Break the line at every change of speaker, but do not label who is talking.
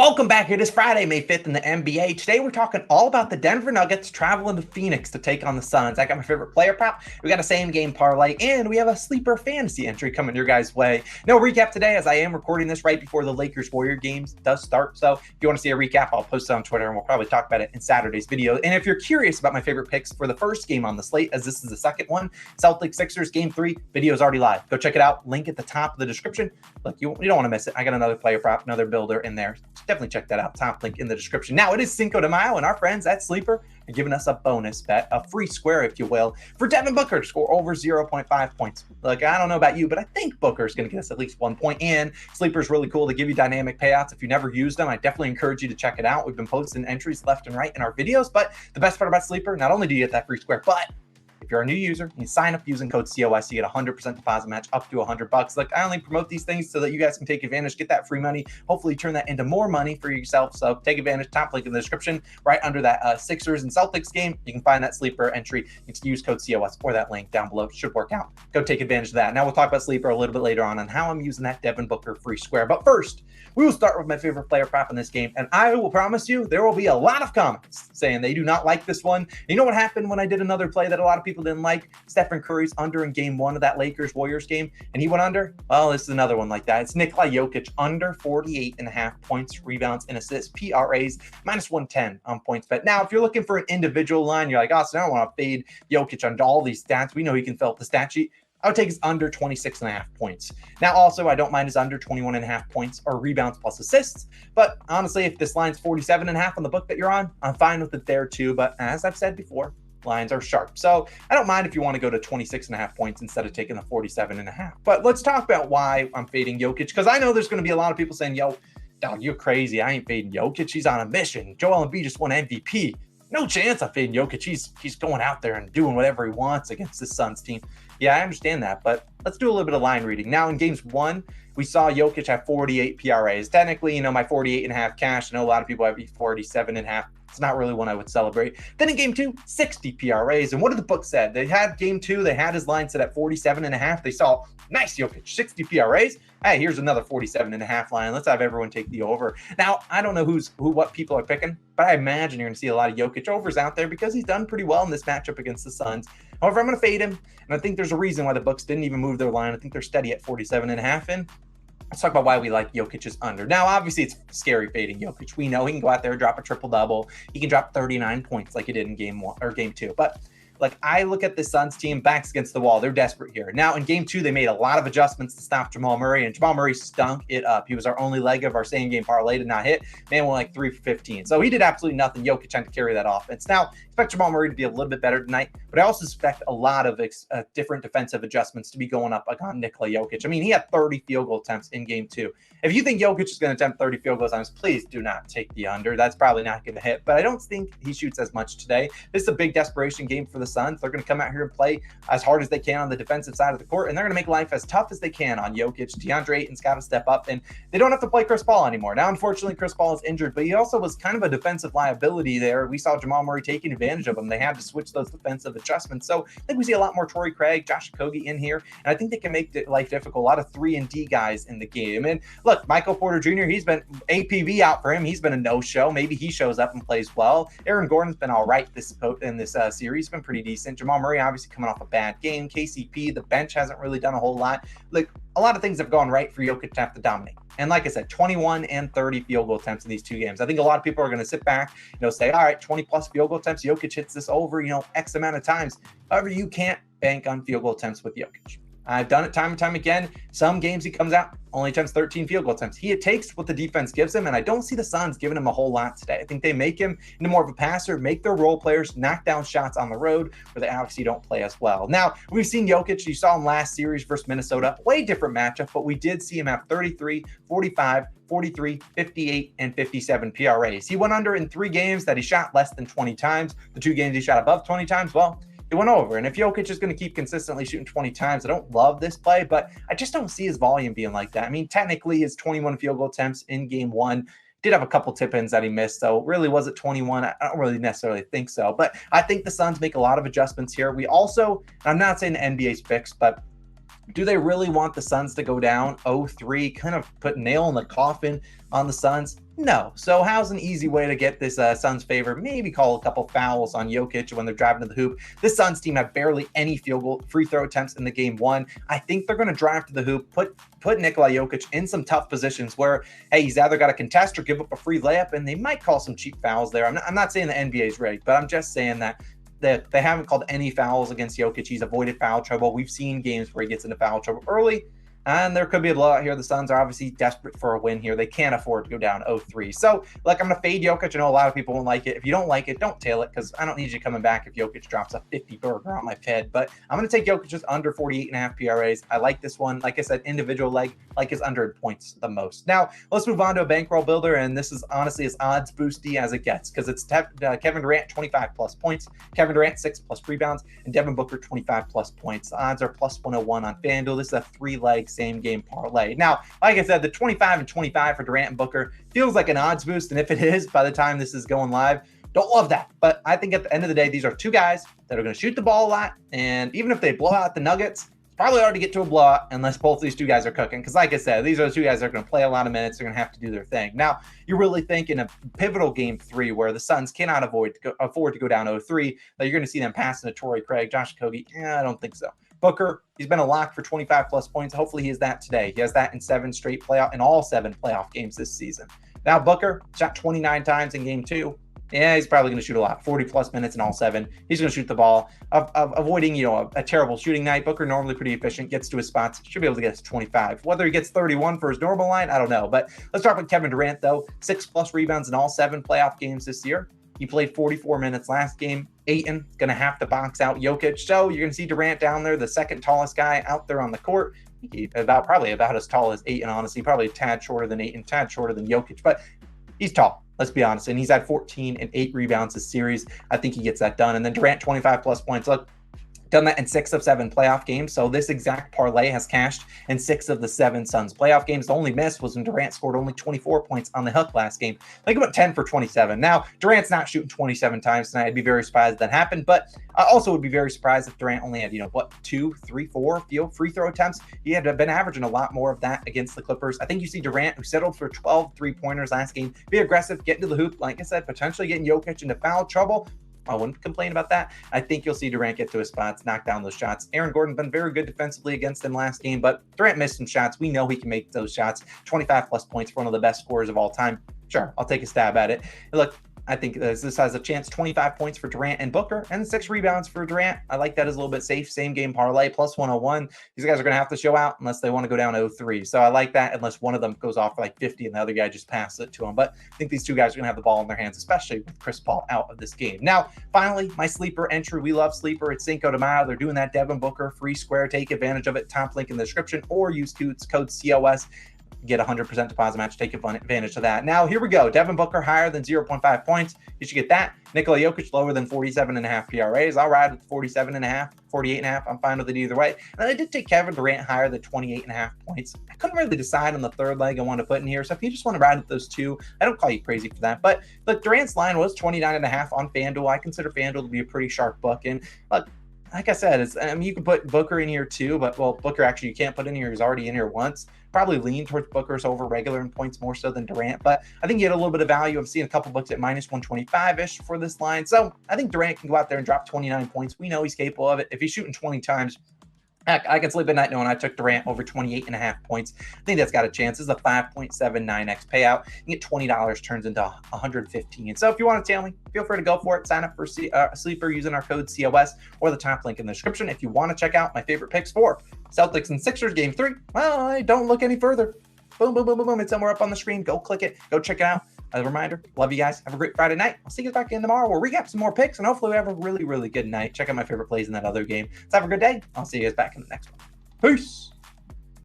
Welcome back. It is Friday, May 5th in the NBA. Today we're talking all about the Denver Nuggets traveling to Phoenix to take on the Suns. I got my favorite player prop. We got a same game parlay, and we have a sleeper fantasy entry coming your guys' way. No recap today, as I am recording this right before the Lakers-Warrior games does start. So if you want to see a recap, I'll post it on Twitter, and we'll probably talk about it in Saturday's video. And if you're curious about my favorite picks for the first game on the slate, as this is the second one, Celtics-Sixers Game 3, video is already live. Go check it out. Link at the top of the description. Look, you don't want to miss it. I got another player prop, another builder in there. Definitely check that out. Top link in the description. Now, it is Cinco de Mayo, and our friends at Sleeper are giving us a bonus bet, a free square, if you will, for Devin Booker to score over 0.5 points. Look, I don't know about you, but I think Booker's going to get us at least 1 point. And Sleeper's really cool to give you dynamic payouts. If you never used them, I definitely encourage you to check it out. We've been posting entries left and right in our videos, but the best part about Sleeper, not only do you get that free square, but if you're a new user, you sign up using code COYC, you get a 100% deposit match up to $100. Look, I only promote these things so that you guys can take advantage, get that free money, hopefully turn that into more money for yourself. So take advantage. Top link in the description, right under that Sixers and Celtics game. You can find that sleeper entry. You can use code COS or that link down below. It should work out. Go take advantage of that. Now we'll talk about sleeper a little bit later on how I'm using that Devin Booker free square. But first, we will start with my favorite player prop in this game, and I will promise you there will be a lot of comments saying they do not like this one. You know what happened when I did another play that a lot of people didn't like? Stephen Curry's under in game 1 of that Lakers-Warriors game, and he went under. Well, this is another one like that. It's Nikola Jokic under 48.5 points, rebounds, and assists, PRAs, minus 110 on PointsBet. Now, if you're looking for an individual line, you're like, Austin, I don't want to fade Jokic on all these stats. We know he can fill up the stat sheet. I would take his under 26.5 points. Now, also, I don't mind his under 21.5 points or rebounds plus assists. But honestly, if this line's 47.5 on the book that you're on, I'm fine with it there too. But as I've said before, lines are sharp. So I don't mind if you want to go to 26.5 points instead of taking the 47.5. But let's talk about why I'm fading Jokic, because I know there's going to be a lot of people saying, yo, dog, you're crazy. I ain't fading Jokic. He's on a mission. Joel Embiid just won MVP. No chance I'm fading Jokic. He's going out there and doing whatever he wants against this Suns team. Yeah, I understand that, but let's do a little bit of line reading. Now, in games 1, we saw Jokic have 48 PRAs. Technically, my 48.5 cash. I know a lot of people have 47.5. It's not really one I would celebrate. Then in game 2, 60 PRAs. And what did the book said? They had game 2, they had his line set at 47.5. They saw, nice Jokic, 60 PRAs. Hey, here's another 47.5 line. Let's have everyone take the over. Now, I don't know what people are picking, but I imagine you're going to see a lot of Jokic overs out there because he's done pretty well in this matchup against the Suns. However, I'm going to fade him, and I think there's a reason why the books didn't even move their line. I think they're steady at 47.5, and let's talk about why we like Jokic's under. Now, obviously, it's scary fading Jokic. We know he can go out there and drop a triple-double. He can drop 39 points like he did in game 1 or game 2. But I look at the Suns team, backs against the wall. They're desperate here. Now, in game 2, they made a lot of adjustments to stop Jamal Murray, and Jamal Murray stunk it up. He was our only leg of our same game parlay to not hit. Man went like 3 for 15. So he did absolutely nothing. Jokic had to carry that offense. Now, expect Jamal Murray to be a little bit better tonight, but I also expect a lot of different defensive adjustments to be going up on Nikola Jokic. I mean, he had 30 field goal attempts in game 2. If you think Jokic is going to attempt 30 field goal attempts, please do not take the under. That's probably not going to hit, but I don't think he shoots as much today. This is a big desperation game for the Suns. They're going to come out here and play as hard as they can on the defensive side of the court, and they're going to make life as tough as they can on Jokic. DeAndre Ayton's got to step up, and they don't have to play Chris Paul anymore. Now, unfortunately, Chris Paul is injured, but he also was kind of a defensive liability there. We saw Jamal Murray taking advantage of him. They had to switch those defensive adjustments. So I think we see a lot more Torrey Craig, Josh Okogie in here, and I think they can make life difficult. A lot of 3-and-D guys in the game. And look, Michael Porter Jr., he's been APV out for him. He's been a no-show. Maybe he shows up and plays well. Aaron Gordon's been all right in this series. He's been pretty decent. Jamal Murray obviously coming off a bad game. KCP, the bench hasn't really done a whole lot. Like, a lot of things have gone right for Jokic to have to dominate. And like I said, 21 and 30 field goal attempts in these 2 games. I think a lot of people are going to sit back, say, all right, 20 plus field goal attempts. Jokic hits this over, X amount of times. However, you can't bank on field goal attempts with Jokic. I've done it time and time again. Some games he comes out, only attempts 13 field goal attempts. He takes what the defense gives him, and I don't see the Suns giving him a whole lot today. I think they make him into more of a passer, make their role players knock down shots on the road where they obviously don't play as well. Now, we've seen Jokic. You saw him last series versus Minnesota. Way different matchup, but we did see him have 33, 45, 43, 58, and 57 PRAs. He went under in 3 games that he shot less than 20 times. The 2 games he shot above 20 times, well, it went over. And if Jokic is going to keep consistently shooting 20 times, I don't love this play, but I just don't see his volume being like that. I mean, technically his 21 field goal attempts in game 1 did have a couple tip-ins that he missed, so really was it 21? I don't really necessarily think so, but I think the Suns make a lot of adjustments here. We also, I'm not saying the NBA's fixed, but Do they really want the Suns to go down 0-3, kind of put nail in the coffin on the Suns? No. So how's an easy way to get this Suns favor? Maybe call a couple fouls on Jokic when they're driving to the hoop. This Suns team had barely any free throw attempts in the game one. I think they're going to drive to the hoop, put Nikola Jokic in some tough positions where, hey, he's either got to contest or give up a free layup, and they might call some cheap fouls there. I'm not saying the NBA is rigged, but I'm just saying that they haven't called any fouls against Jokic. He's avoided foul trouble. We've seen games where he gets into foul trouble early, and there could be a blowout here. The Suns are obviously desperate for a win here. They can't afford to go down 0-3. So, I'm going to fade Jokic. I know a lot of people won't like it. If you don't like it, don't tail it, because I don't need you coming back if Jokic drops a 50 burger on my head. But I'm going to take Jokic just under 48.5 PRAs. I like this one. Like I said, individual leg, like his under points the most. Now, let's move on to a bankroll builder, and this is honestly as odds boosty as it gets, because it's Kevin Durant, 25+ points, Kevin Durant, 6+ rebounds, and Devin Booker, 25+ points. The odds are plus 101 on FanDuel. This is a 3-leg same game parlay. Now, like I said, the 25 and 25 for Durant and Booker feels like an odds boost, and if it is by the time this is going live, don't love that. But I think at the end of the day, these are two guys that are going to shoot the ball a lot, and even if they blow out the Nuggets, it's probably hard to get to a blowout unless both of these two guys are cooking, because like I said, these are the two guys that are going to play a lot of minutes. They're going to have to do their thing. Now, you really think in a pivotal game 3 where the Suns cannot afford to go down 0-3 that you're going to see them passing to Torrey Craig, Josh Okogie? I don't think so. Booker, he's been a lock for 25+ points. Hopefully he is that today. He has that in all 7 playoff games this season. Now, Booker shot 29 times in game 2. Yeah, he's probably going to shoot a lot, 40+ minutes in all 7. He's going to shoot the ball, avoiding, a terrible shooting night. Booker normally pretty efficient, gets to his spots, should be able to get to 25. Whether he gets 31 for his normal line, I don't know. But let's talk about Kevin Durant, though. 6+ rebounds in all 7 playoff games this year. He played 44 minutes last game. Ayton going to have to box out Jokic. So you're going to see Durant down there, the second tallest guy out there on the court. Probably about as tall as Ayton, honestly. Probably a tad shorter than Ayton, tad shorter than Jokic. But he's tall. Let's be honest. And he's had 14 and 8 rebounds this series. I think he gets that done. And then Durant, 25+ points. Look, done that in 6 of 7 playoff games. So this exact parlay has cashed in 6 of the 7 Suns playoff games. The only miss was when Durant scored only 24 points on the hook last game. Like about 10 for 27. Now, Durant's not shooting 27 times tonight. I'd be very surprised if that happened. But I also would be very surprised if Durant only had, 2, 3, 4 free throw attempts. He had been averaging a lot more of that against the Clippers. I think you see Durant, who settled for 12 3-pointers last game, be aggressive, get into the hoop. Like I said, potentially getting Jokic into foul trouble. I wouldn't complain about that. I think you'll see Durant get to his spots, knock down those shots. Aaron Gordon's been very good defensively against him last game, but Durant missed some shots. We know he can make those shots. 25+ points for one of the best scorers of all time. Sure, I'll take a stab at it. Look, I think this has a chance. 25 points for Durant and Booker, and 6 rebounds for Durant. I like that as a little bit safe. Same game parlay, plus 101. These guys are going to have to show out unless they want to go down 0-3. So I like that unless one of them goes off for like 50 and the other guy just passes it to him. But I think these two guys are going to have the ball in their hands, especially with Chris Paul out of this game. Now, finally, my sleeper entry. We love sleeper. It's Cinco de Mayo. They're doing that Devin Booker free square. Take advantage of it. Top link in the description, or use code COS. Get 100% deposit match. Take advantage of that. Now, here we go. Devin Booker higher than 0.5 points. You should get that. Nikola Jokic lower than 47.5 PRAs. I'll ride with 47.5, 48.5. I'm fine with it either way. And I did take Kevin Durant higher than 28.5 points. I couldn't really decide on the third leg I wanted to put in here. So if you just want to ride with those two, I don't call you crazy for that. But look, Durant's line was 29.5 on FanDuel. I consider FanDuel to be a pretty sharp book. And look, like I said, you can put Booker in here too, but Booker actually you can't put in here. He's already in here once. Probably lean towards Booker's over regular in points more so than Durant, but I think you get a little bit of value. I'm seeing a couple books at minus 125-ish for this line. So I think Durant can go out there and drop 29 points. We know he's capable of it. If he's shooting 20 times, heck, I can sleep at night knowing I took Durant over 28.5 points. I think that's got a chance. This is a 5.79x payout. You get $20 turns into 115. So if you want to tail me, feel free to go for it. Sign up for Sleeper using our code COS or the top link in the description. If you want to check out my favorite picks for Celtics and Sixers game 3, well, I don't look any further. Boom, boom, boom, boom, boom. It's somewhere up on the screen. Go click it. Go check it out. As a reminder, love you guys. Have a great Friday night. I'll see you back in tomorrow. We'll recap some more picks, and hopefully we have a really, really good night. Check out my favorite plays in that other game. So have a good day. I'll see you guys back in the next one. Peace.